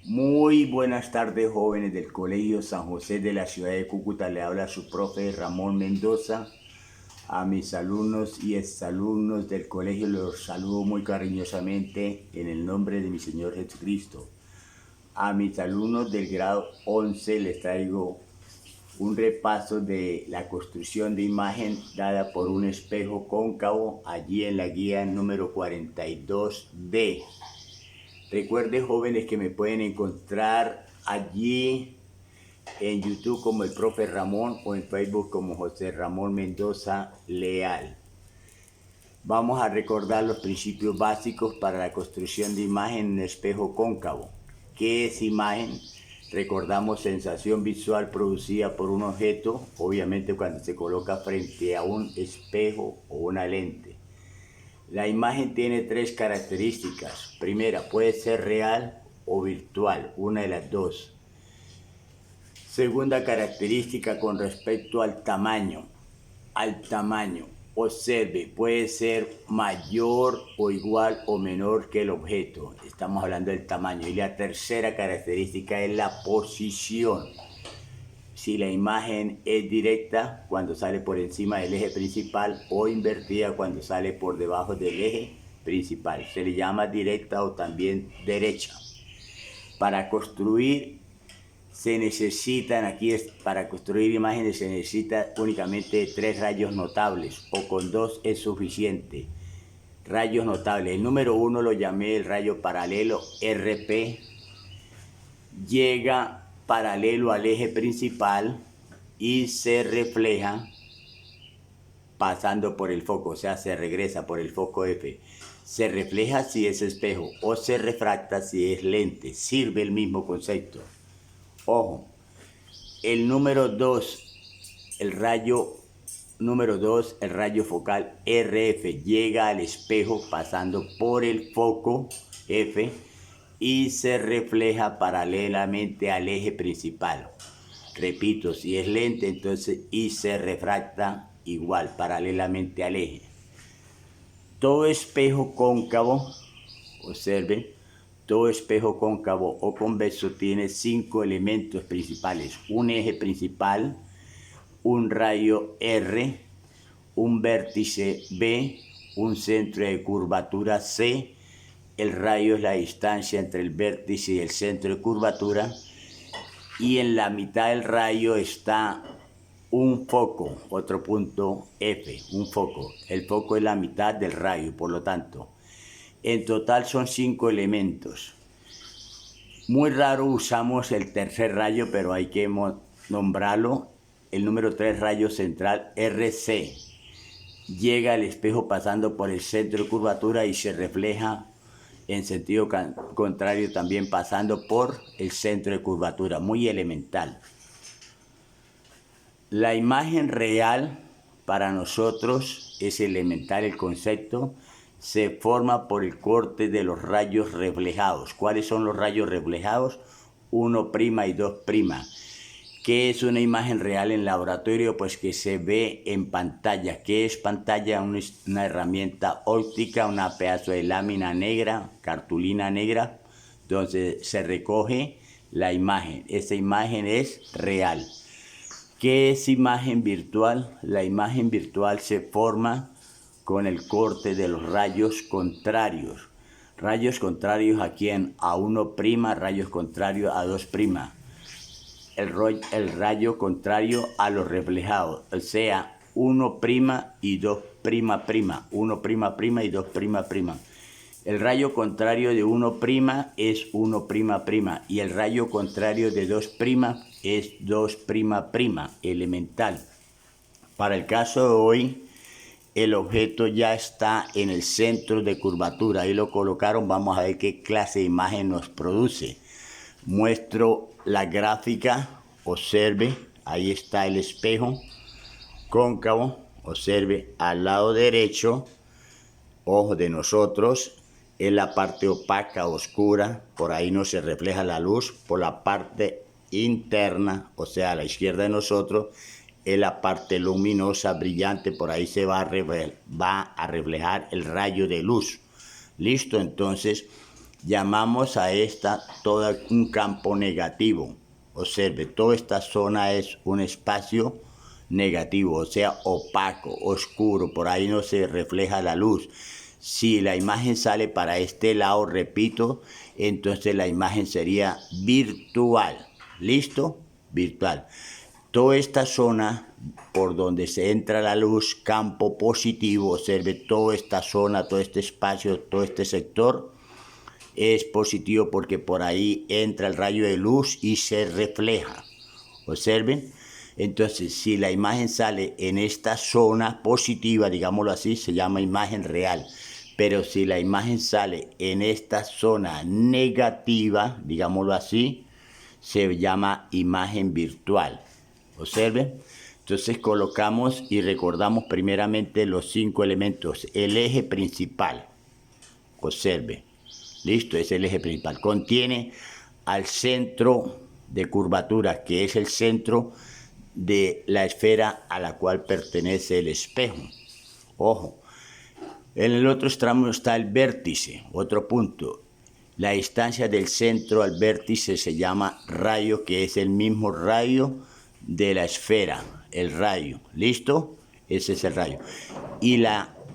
Muy buenas tardes, jóvenes del Colegio San José de la ciudad de Cúcuta. Le habla su profe Ramón Mendoza. A mis alumnos y exalumnos del colegio los saludo muy cariñosamente en el nombre de mi Señor Jesucristo. A mis alumnos del grado 11 les traigo un repaso de la construcción de imagen dada por un espejo cóncavo allí en la guía número 42D. Recuerden, jóvenes, que me pueden encontrar allí en YouTube como el profe Ramón o en Facebook como José Ramón Mendoza Leal. Vamos a recordar los principios básicos para la construcción de imagen en espejo cóncavo. ¿Qué es imagen? Recordamos sensación visual producida por un objeto, obviamente cuando se coloca frente a un espejo o una lente. La imagen tiene tres características. Primera, puede ser real o virtual, una de las dos. Segunda característica con respecto al tamaño. Observe, puede ser mayor o igual o menor que el objeto. Estamos hablando del tamaño. Y la tercera característica es la posición. Si la imagen es directa cuando sale por encima del eje principal o invertida cuando sale por debajo del eje principal. Se le llama directa o también derecha. Para construir para construir imágenes se necesita únicamente 3 rayos notables o con 2 es suficiente. Rayos notables. El número 1 lo llamé el rayo paralelo RP. Llega paralelo al eje principal y se refleja pasando por el foco, o sea, se regresa por el foco F. Se refleja si es espejo o se refracta si es lente. Sirve el mismo concepto. Ojo, el número 2, el rayo número 2, el rayo focal RF, llega al espejo pasando por el foco F y se refleja paralelamente al eje principal. Repito, si es lente, entonces y se refracta igual, paralelamente al eje. Todo espejo cóncavo, observen, todo espejo cóncavo o convexo tiene 5 elementos principales: un eje principal, un rayo R, un vértice B, un centro de curvatura C. El rayo es la distancia entre el vértice y el centro de curvatura, y en la mitad del rayo está un foco, otro punto F, un foco. El foco es la mitad del rayo, por lo tanto, en total son 5 elementos. Muy raro usamos el tercer rayo, pero hay que nombrarlo. El número 3, rayo central RC. Llega al espejo pasando por el centro de curvatura y se refleja en sentido contrario también pasando por el centro de curvatura. Muy elemental. La imagen real para nosotros es elemental el concepto. Se forma por el corte de los rayos reflejados. ¿Cuáles son los rayos reflejados? 1' y 2'. ¿Qué es una imagen real en laboratorio? Pues que se ve en pantalla. ¿Qué es pantalla? Una herramienta óptica, una pedazo de lámina negra, cartulina negra, donde se recoge la imagen. Esa imagen es real. ¿Qué es imagen virtual? La imagen virtual se forma con el corte de los rayos contrarios. Rayos contrarios ¿a quién? A 1', rayos contrarios a 2'. El rayo contrario a los reflejados, o sea, 1' y 2'. 1' y 2'. El rayo contrario de 1' es 1', y el rayo contrario de 2' es 2', elemental. Para el caso de hoy, el objeto ya está en el centro de curvatura. Ahí lo colocaron. Vamos a ver qué clase de imagen nos produce. Muestro la gráfica. Observe, ahí está el espejo cóncavo. Observe, al lado derecho, ojo de nosotros, es la parte opaca, oscura. Por ahí no se refleja la luz. Por la parte interna, o sea, a la izquierda de nosotros, es la parte luminosa, brillante. Por ahí se va a reflejar el rayo de luz. Listo, entonces llamamos a esta todo un campo negativo. Observe, toda esta zona es un espacio negativo, o sea, opaco, oscuro, por ahí no se refleja la luz. Si la imagen sale para este lado, repito, entonces la imagen sería virtual. ¿Listo? Virtual. Toda esta zona por donde se entra la luz, campo positivo, observe toda esta zona, todo este espacio, todo este sector, es positivo porque por ahí entra el rayo de luz y se refleja. Observen. Entonces, si la imagen sale en esta zona positiva, digámoslo así, se llama imagen real. Pero si la imagen sale en esta zona negativa, digámoslo así, se llama imagen virtual. Observen. Entonces colocamos y recordamos primeramente los 5 elementos. El eje principal. Observe. Listo, es el eje principal. Contiene al centro de curvatura, que es el centro de la esfera a la cual pertenece el espejo. Ojo, en el otro extremo está el vértice, otro punto. La distancia del centro al vértice se llama rayo, que es el mismo rayo de la esfera, el rayo. ¿Listo? Ese es el rayo. Y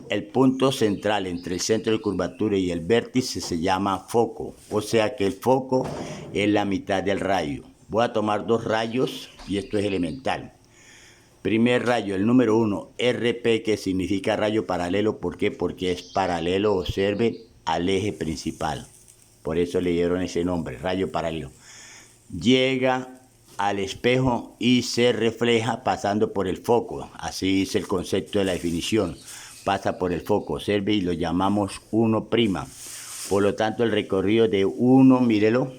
el punto central entre el centro de curvatura y el vértice se llama foco. O sea que el foco es la mitad del rayo. Voy a tomar 2 rayos y esto es elemental. Primer rayo, el número 1, RP, que significa rayo paralelo. ¿Por qué? Porque es paralelo, observen, al eje principal. Por eso le dieron ese nombre, rayo paralelo. Llega al espejo y se refleja pasando por el foco. Así es el concepto de la definición. Pasa por el foco, observe, y lo llamamos 1'. Por lo tanto, el recorrido de 1, mírelo,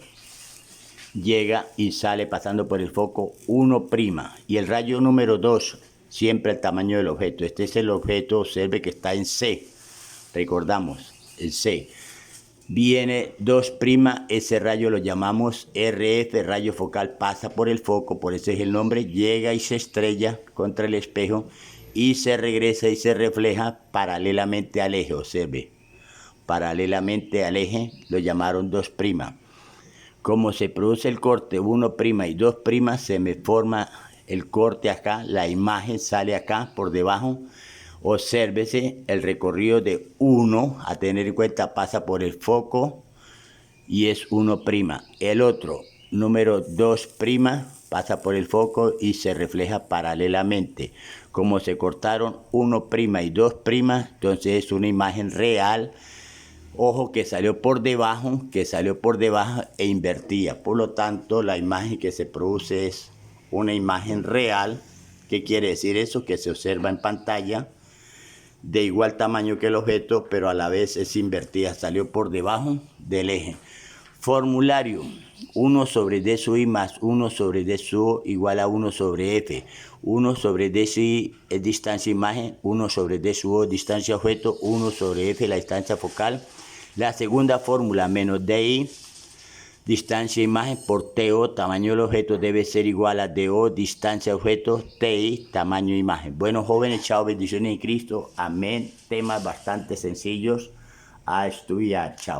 llega y sale pasando por el foco 1'. Y el rayo número 2, siempre el tamaño del objeto. Este es el objeto, observe que está en C. Recordamos, en C. Viene 2', ese rayo lo llamamos RF, rayo focal, pasa por el foco, por eso es el nombre, llega y se estrella contra el espejo y se regresa y se refleja paralelamente al eje, observe. Paralelamente al eje lo llamaron 2'. Como se produce el corte 1' y 2', se me forma el corte acá, la imagen sale acá por debajo. Obsérvese el recorrido de 1, a tener en cuenta, pasa por el foco y es '. El otro, número 2', pasa por el foco y se refleja paralelamente. Como se cortaron 1' y 2', entonces es una imagen real. Ojo, que salió por debajo e invertía. Por lo tanto, la imagen que se produce es una imagen real. ¿Qué quiere decir eso? Que se observa en pantalla de igual tamaño que el objeto, pero a la vez es invertida, salió por debajo del eje. Formulario: 1 sobre D sub I más 1 sobre D sub O igual a 1 sobre F. 1 sobre D sub I es distancia imagen, 1 sobre D sub O distancia objeto, 1 sobre F la distancia focal. La segunda fórmula, menos DI, distancia imagen, por TO, tamaño del objeto, debe ser igual a DO, distancia objeto, TI, tamaño imagen. Bueno, jóvenes, chao, bendiciones en Cristo, amén. Temas bastante sencillos a estudiar, chao.